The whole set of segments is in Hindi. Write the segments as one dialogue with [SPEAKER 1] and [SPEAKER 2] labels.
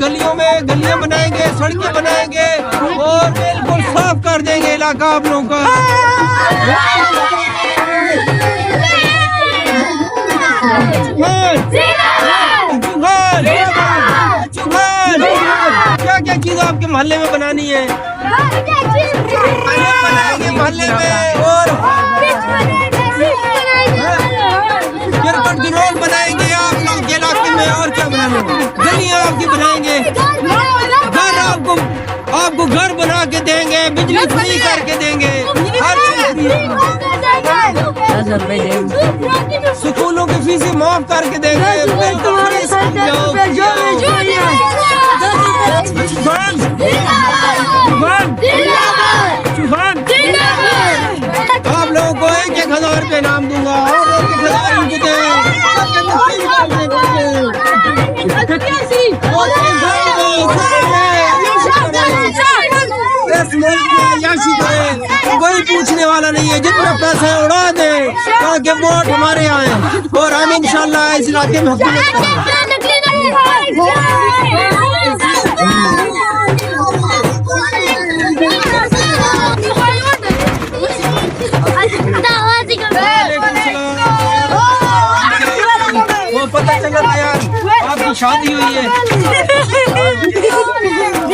[SPEAKER 1] गलियों में गलियां बनाएंगे, सड़कें बनाएंगे और बिल्कुल साफ कर देंगे इलाका आप लोगों का। क्या क्या चीज आपके मोहल्ले में बनानी है? बनाएंगे मोहल्ले में और क्रिकेट ग्राउंड बनाएंगे आप लोग के इलाके में। और क्या बनाएंगे? गलियां आपकी बनाएंगे, घर आपको घर बना के देंगे, बिजली फ्री करके देंगे, हर चीज। स्कूलों की फीस माफ करके देंगे। आप लोगों को 1,000 रुपये इनाम दूंगा और 1,000 उनको दें। कोई पूछने वाला नहीं है, जितना पैसा है उड़ा दे ताकि वोट हमारे आए और हम इंशाल्लाह इस इलाके में हुकूमत करें। वो पता चला था यार आपकी शादी हुई है,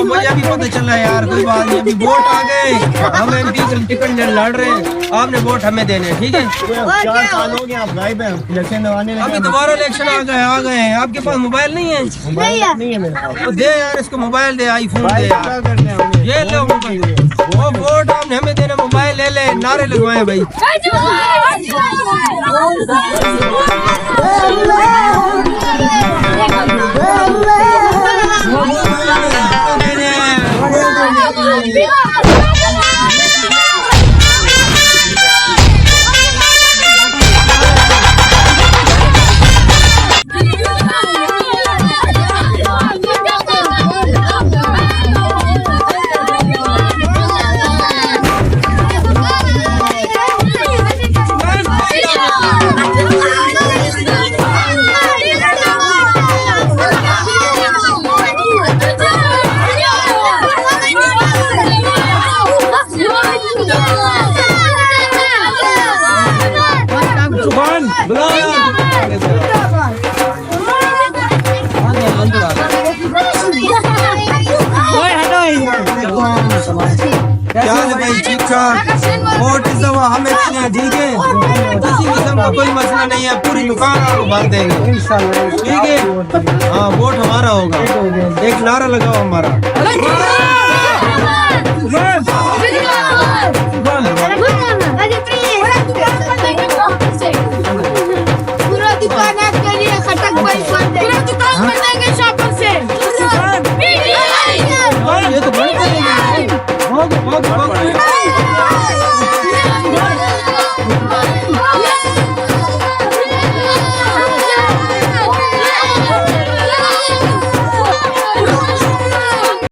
[SPEAKER 1] मुझे भी पता चला यार। कोई बात नहीं, अभी वोट आ गए, हम एमपी टिकट लड़ रहे हैं, आपने वोट हमें देने, ठीक है?
[SPEAKER 2] 4 साल हो गए आप गायब हैं, इलेक्शन दवाने
[SPEAKER 1] अभी दोबारा इलेक्शन आ गए हैं। आपके पास मोबाइल नहीं है?
[SPEAKER 2] नहीं है मेरे पास।
[SPEAKER 1] तो दे यार इसको मोबाइल दे, आईफोन दे यार। ये लो मोबाइल, वो वोट आपने हमें देना, मोबाइल ले ले, नारे लगवाए भाई। क्या है भाई, ठीक ठाक? वोट इस दफा हमें देना है, ठीक है? किसी किस्म का कोई मसला नहीं है, पूरी दुकान आपको भर देंगे, ठीक है? हाँ, वोट हमारा होगा। एक नारा लगाओ हमारा।
[SPEAKER 3] पूरा दुकान आपके लिए खटक भाई बंद है, पूरा दुकान बंद देंगे शॉपर से।
[SPEAKER 1] ये तो बंद करेंगे।